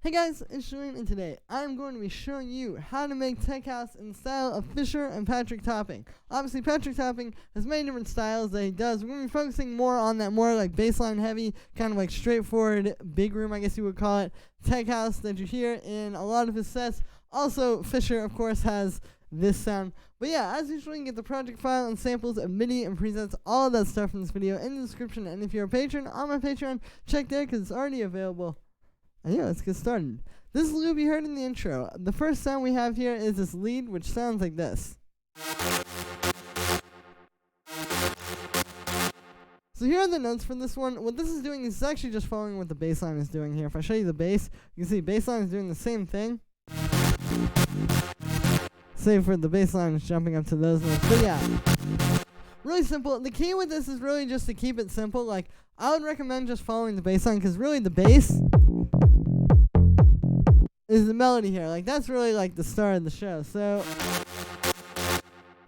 Hey guys, it's Julian, and today I'm going to be showing you how to make tech house in the style of Fisher and Patrick Topping. Obviously, Patrick Topping has many different styles that he does. We're going to be focusing more on that more like bassline heavy, kind of like straightforward, big room, I guess you would call it, tech house that you hear in a lot of his sets. Also, Fisher, of course, has this sound. But yeah, as usual, you can get the project file and samples of MIDI and presets, all of that stuff in this video in the description. And if you're a patron on my Patreon, check there because it's already available. And yeah, let's get started. This is the loop you heard in the intro. The first sound we have here is this lead, which sounds like this. So here are the notes for this one. What this is doing is actually just following what the bass line is doing here. If I show you the bass, you can see bass line is doing the same thing. Save for the bass line is jumping up to those notes. But yeah, really simple. The key with this is really just to keep it simple. Like, I would recommend just following the bass line because really the bass is the melody here. Like, that's really like the star of the show. So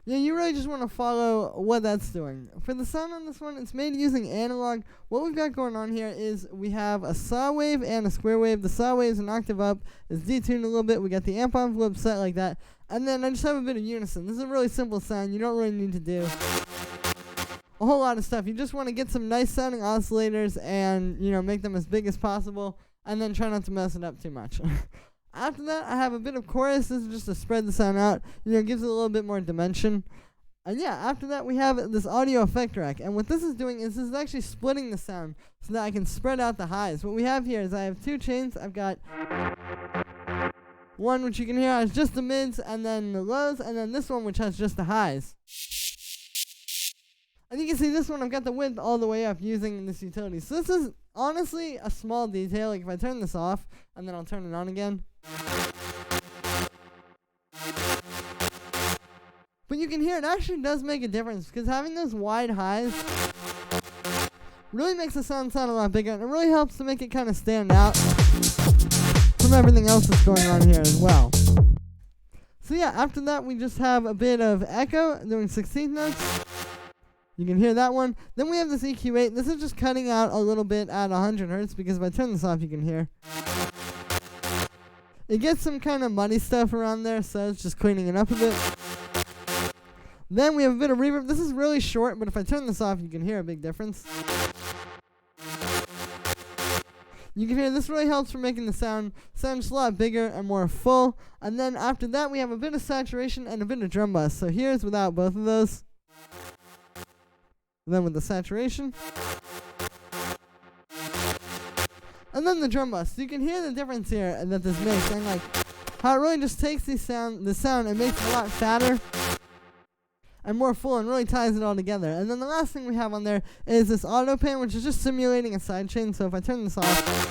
yeah, you really just want to follow what that's doing. For the sound on this one, it's made using analog. What we've got going on here is we have a saw wave and a square wave. The saw wave is an octave up. It's detuned a little bit. We got the amp envelope set like that. And then I just have a bit of unison. This is a really simple sound. You don't really need to do a whole lot of stuff. You just want to get some nice sounding oscillators and, you know, make them as big as possible. And then try not to mess it up too much. After that, I have a bit of chorus. This is just to spread the sound out. You know, it gives it a little bit more dimension. And yeah, after that, we have this audio effect rack. And what this is doing is this is actually splitting the sound so that I can spread out the highs. What we have here is I have two chains. I've got one which you can hear has just the mids and then the lows, and then this one which has just the highs. And you can see this one, I've got the width all the way up using this utility. So this is honestly a small detail. Like if I turn this off and then I'll turn it on again. But you can hear it actually does make a difference because having those wide highs really makes the sound a lot bigger, and it really helps to make it kind of stand out from everything else that's going on here as well. So yeah, after that we just have a bit of echo doing 16th notes. You can hear that one. Then we have this EQ8. This is just cutting out a little bit at 100 hertz because if I turn this off, you can hear it gets some kind of muddy stuff around there, so it's just cleaning it up a bit. Then we have a bit of reverb. This is really short, but if I turn this off, you can hear a big difference. You can hear this really helps for making the sound just a lot bigger and more full. And then after that, we have a bit of saturation and a bit of drum bus. So here's without both of those. And then with the saturation. And then the drum bus. So you can hear the difference here that this makes. And like how it really just takes the sound and makes it a lot fatter and more full and really ties it all together. And then the last thing we have on there is this auto pan, which is just simulating a sidechain. So if I turn this off,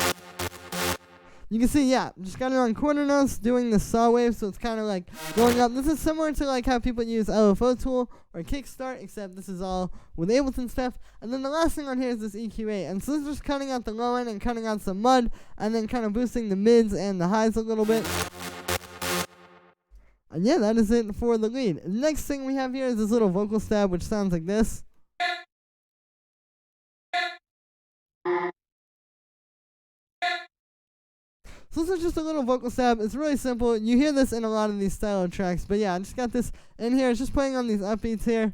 you can see, yeah, just got it on quarter notes doing the saw wave, so it's kind of like going up. This is similar to like how people use LFO tool or Kickstart, except this is all with Ableton stuff. And then the last thing on here is this EQ8, and so this is just cutting out the low end and cutting out some mud, and then kind of boosting the mids and the highs a little bit. And yeah, that is it for the lead. Next thing we have here is this little vocal stab, which sounds like this. So this is just a little vocal stab. It's really simple. You hear this in a lot of these style of tracks. But yeah, I just got this in here. It's just playing on these upbeats here.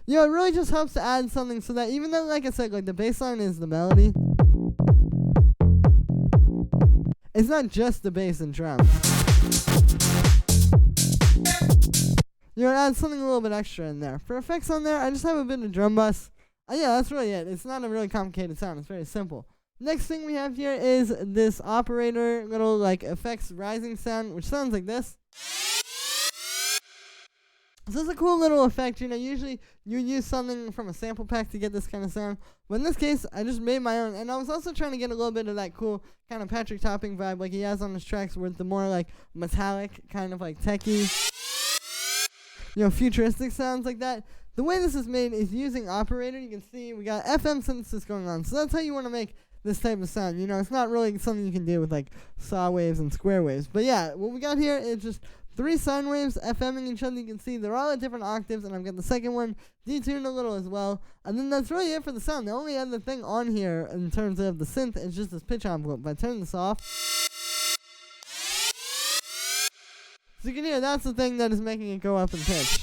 You know, it really just helps to add something so that even though, like I said, like the bass line is the melody, it's not just the bass and drums. You know, it adds something a little bit extra in there. For effects on there, I just have a bit of drum bus. Yeah, that's really it. It's not a really complicated sound. It's very simple. Next thing we have here is this operator little like effects rising sound, which sounds like this. So this is a cool little effect. You know, usually you use something from a sample pack to get this kind of sound. But in this case, I just made my own. And I was also trying to get a little bit of that cool kind of Patrick Topping vibe like he has on his tracks with the more like metallic, kind of like techie, you know, futuristic sounds like that. The way this is made is using operator. You can see we got FM synthesis going on. So that's how you want to make this type of sound. You know, it's not really something you can do with like saw waves and square waves. But yeah, what we got here is just 3 sine waves FMing each other. You can see they're all at different octaves, and I've got the second one detuned a little as well. And then that's really it for the sound. The only other thing on here in terms of the synth is just this pitch envelope. If I turn this off, so you can hear that's the thing that is making it go up in pitch.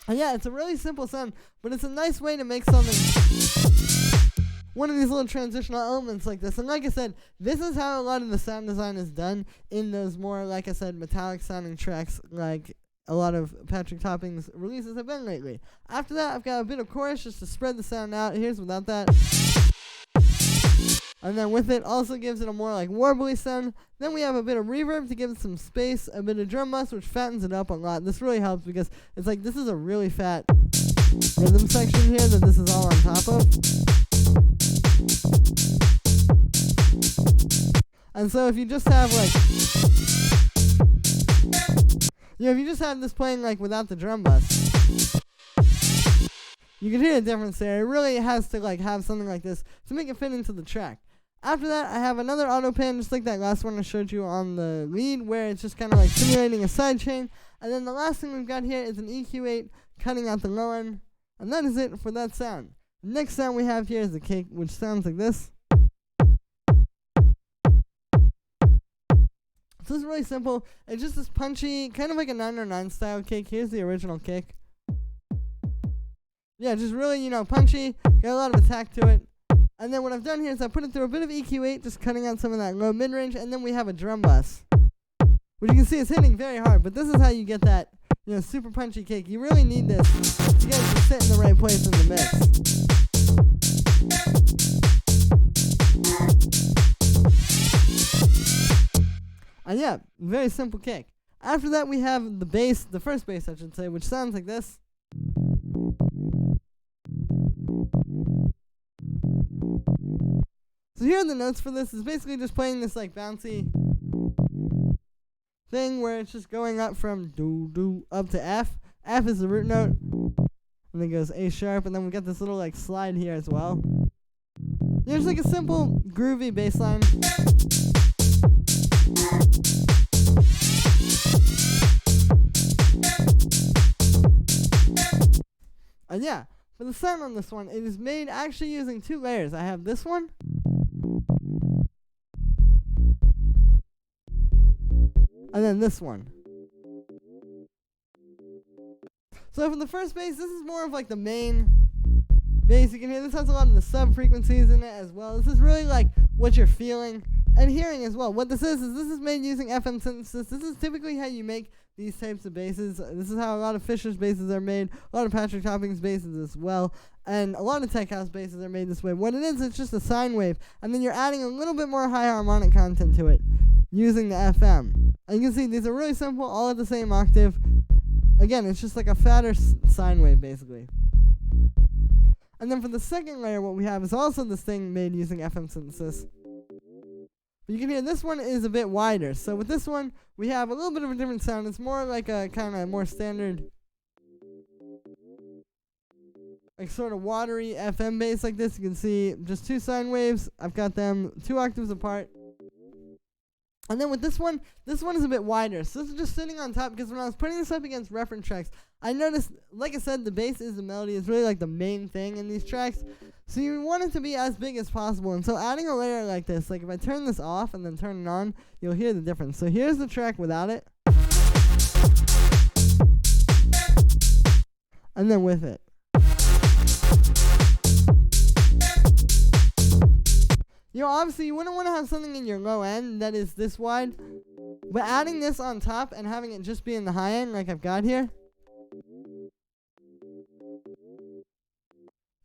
And yeah, it's a really simple sound, but it's a nice way to make something, one of these little transitional elements like this. And like I said, this is how a lot of the sound design is done in those more, like I said, metallic sounding tracks like a lot of Patrick Topping's releases have been lately. After that, I've got a bit of chorus just to spread the sound out. Here's without that. And then with it, also gives it a more like warbly sound. Then we have a bit of reverb to give it some space, a bit of drum bus, which fattens it up a lot. This really helps because it's like this is a really fat rhythm section here that this is all on top of. And so if you just have like, if you just have this playing like without the drum bus, you can hear a difference there. It really has to like have something like this to make it fit into the track. After that, I have another auto pan just like that last one I showed you on the lead, where it's just kind of like simulating a sidechain. And then the last thing we've got here is an EQ8 cutting out the low end. And that is it for that sound. The next sound we have here is the kick, which sounds like this. So this is really simple. It's just this punchy, kind of like a 909 style kick. Here's the original kick. Yeah, just really, punchy. Got a lot of attack to it. And then what I've done here is I put it through a bit of EQ8, just cutting out some of that low mid-range, and then we have a drum bus, which you can see is hitting very hard, but this is how you get that, super punchy kick. You really need this to get it to sit in the right place in the mix. And yeah, very simple kick. After that we have the bass, the first bass I should say, which sounds like this. So here are the notes for this. It's basically just playing this like bouncy thing where it's just going up from do up to F. F is the root note, and then goes A sharp, and then we got this little like slide here as well. There's like a simple groovy bass line. And yeah, for the sound on this one, it is made actually using 2 layers. I have this one. And then this one. So for the first bass, this is more of like the main bass. You can hear this has a lot of the sub frequencies in it as well. This is really like what you're feeling and hearing as well. What this is made using FM synthesis. This is typically how you make these types of basses. This is how a lot of Fisher's basses are made, a lot of Patrick Topping's basses as well, and a lot of Tech House basses are made this way. What it is, it's just a sine wave, and then you're adding a little bit more high harmonic content to it using the FM. And you can see these are really simple, all at the same octave. Again, it's just like a fatter sine wave, basically. And then for the second layer, what we have is also this thing made using FM synthesis. But you can hear this one is a bit wider. So with this one, we have a little bit of a different sound. It's more like a kind of more standard, like sort of watery FM bass like this. You can see just 2 sine waves. I've got them 2 octaves apart. And then with this one is a bit wider. So this is just sitting on top because when I was putting this up against reference tracks, I noticed, like I said, the bass is the melody. It's really like the main thing in these tracks. So you want it to be as big as possible. And so adding a layer like this, like if I turn this off and then turn it on, you'll hear the difference. So here's the track without it. And then with it. Obviously you wouldn't want to have something in your low end that is this wide. But adding this on top and having it just be in the high end like I've got here,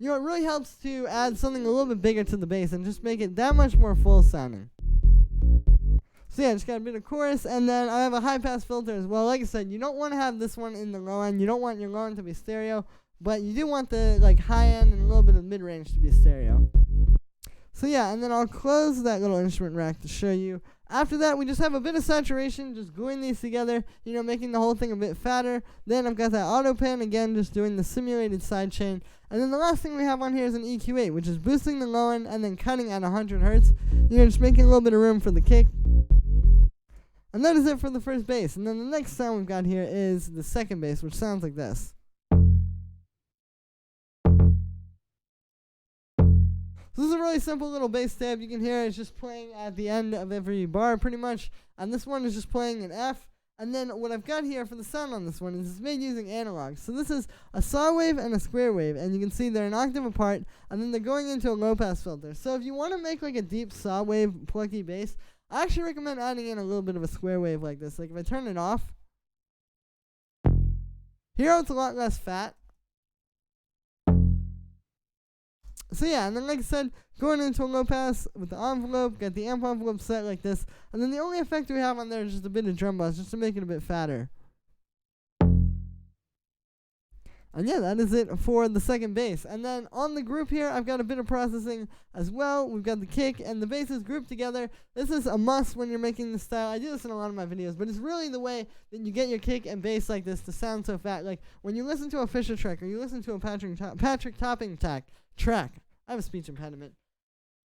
it really helps to add something a little bit bigger to the bass and just make it that much more full sounding. So yeah, just got a bit of chorus, and then I have a high pass filter as well. Like I said, you don't want to have this one in the low end. You don't want your low end to be stereo, but you do want the like high end and a little bit of mid range to be stereo. So yeah, and then I'll close that little instrument rack to show you. After that, we just have a bit of saturation, just gluing these together, making the whole thing a bit fatter. Then I've got that auto pan again, just doing the simulated sidechain. And then the last thing we have on here is an EQ8, which is boosting the low end and then cutting at 100 hertz. Just making a little bit of room for the kick. And And that is it for the first bass. And then the next sound we've got here is the second bass, which sounds like this. So this is a really simple little bass tab. You can hear it's just playing at the end of every bar pretty much. And this one is just playing an F. And then what I've got here for the sound on this one is it's made using analog. So this is a saw wave and a square wave. And you can see they're an octave apart. And then they're going into a low pass filter. So if you want to make like a deep saw wave plucky bass, I actually recommend adding in a little bit of a square wave like this. Like if I turn it off, here it's a lot less fat. So yeah, and then like I said, going into a low pass with the envelope, got the amp envelope set like this, and then the only effect we have on there is just a bit of drum bus, just to make it a bit fatter. And yeah, that is it for the second bass. And then on the group here, I've got a bit of processing as well. We've got the kick and the basses grouped together. This is a must when you're making this style. I do this in a lot of my videos, but it's really the way that you get your kick and bass like this to sound so fat. Like when you listen to a Fisher track or you listen to a Patrick Topping track. I have a speech impediment.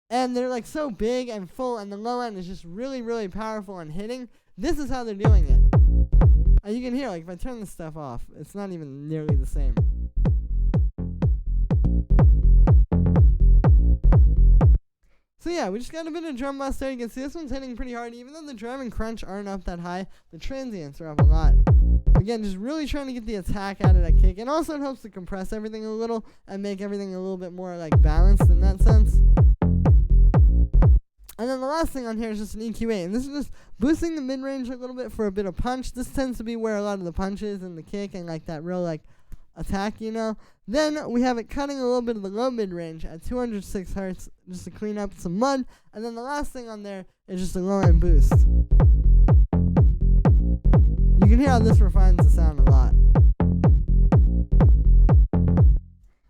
And they're like so big and full, and the low end is just really, really powerful and hitting. This is how they're doing it. And you can hear, like, if I turn this stuff off, it's not even nearly the same. So yeah, we just got a bit of drum bus there. You can see this one's hitting pretty hard. Even though the drum and crunch aren't up that high, the transients are up a lot. Again, just really trying to get the attack out of that kick. And also it helps to compress everything a little and make everything a little bit more, like, balanced in that sense. And then the last thing on here is just an EQ8. And this is just boosting the mid-range a little bit for a bit of punch. This tends to be where a lot of the punch is and the kick and, like, that real, like, attack, you know. Then we have it cutting a little bit of the low mid-range at 206 hertz just to clean up some mud. And then the last thing on there is just a low-end boost. You can hear how this refines the sound a lot.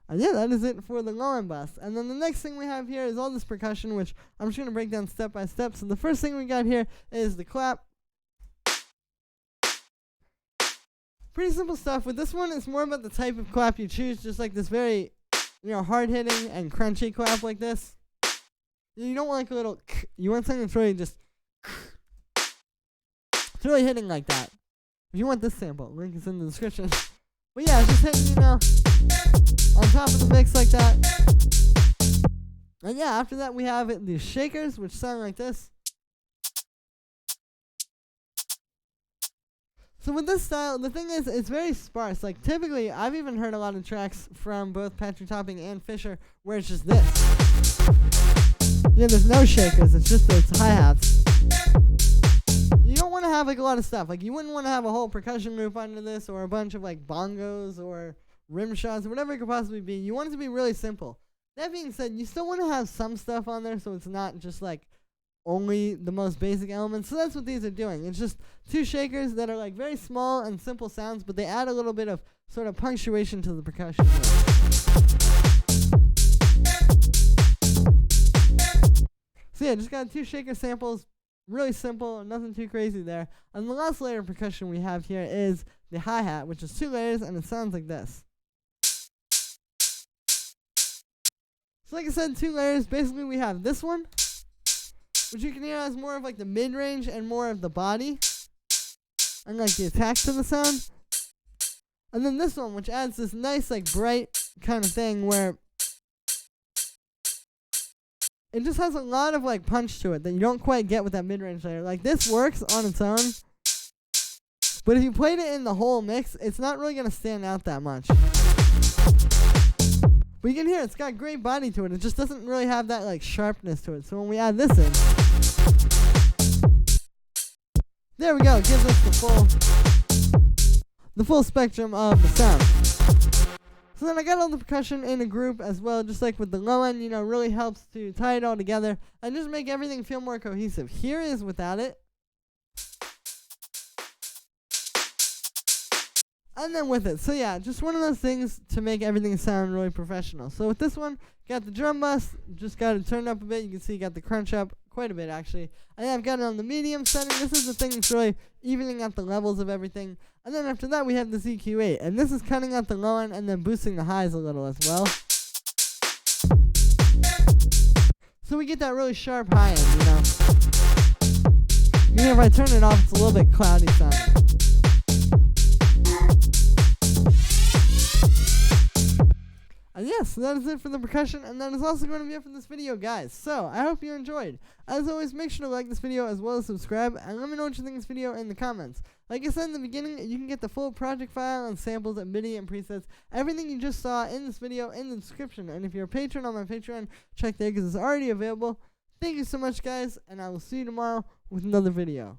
And yeah, that is it for the low-end bus. And then the next thing we have here is all this percussion, which I'm just going to break down step by step. So the first thing we got here is the clap. Pretty simple stuff. With this one, it's more about the type of clap you choose, just like this very, hard-hitting and crunchy clap like this. You don't want like a little, you want something that's really just, it's really hitting like that. If you want this sample, link is in the description. But yeah, just hitting, on top of the mix like that. And yeah, after that we have these shakers, which sound like this. So with this style, the thing is, it's very sparse. Like typically, I've even heard a lot of tracks from both Patrick Topping and Fisher where it's just this. Yeah, there's no shakers, it's just those hi-hats. You don't want to have like a lot of stuff. Like you wouldn't want to have a whole percussion loop under this or a bunch of like bongos or rim shots or whatever it could possibly be. You want it to be really simple. That being said, you still want to have some stuff on there so it's not just like only the most basic elements. So that's what these are doing. It's just two shakers that are like very small and simple sounds, but they add a little bit of sort of punctuation to the percussion. So yeah, just got two shaker samples. Really simple, nothing too crazy there. And the last layer of percussion we have here is the hi-hat, which is 2 layers, and it sounds like this. So like I said, 2 layers. Basically we have this one, which you can hear has more of like the mid-range and more of the body, and like the attack to the sound. And then this one, which adds this nice like bright kind of thing where it just has a lot of like punch to it that you don't quite get with that mid-range layer. Like this works on its own, but if you played it in the whole mix, it's not really going to stand out that much. But you can hear it's got great body to it. It just doesn't really have that like sharpness to it. So when we add this in, there we go. It gives us the full spectrum of the sound. So then I got all the percussion in a group as well, just like with the low end, really helps to tie it all together and just make everything feel more cohesive. Here is without it. And then with it. So yeah, just one of those things to make everything sound really professional. So with this one, got the drum bus, just got it turned up a bit. You can see you got the crunch up quite a bit actually. And then I've got it on the medium setting. This is the thing that's really evening out the levels of everything. And then after that we have the EQ8. And this is cutting out the low end and then boosting the highs a little as well. So we get that really sharp high end, You Even if I turn it off, it's a little bit cloudy sounding. And yes, that is it for the percussion, and that is also going to be it for this video, guys. So, I hope you enjoyed. As always, make sure to like this video as well as subscribe, and let me know what you think of this video in the comments. Like I said in the beginning, you can get the full project file and samples and MIDI and presets, everything you just saw in this video in the description. And if you're a patron on my Patreon, check there because it's already available. Thank you so much, guys, and I will see you tomorrow with another video.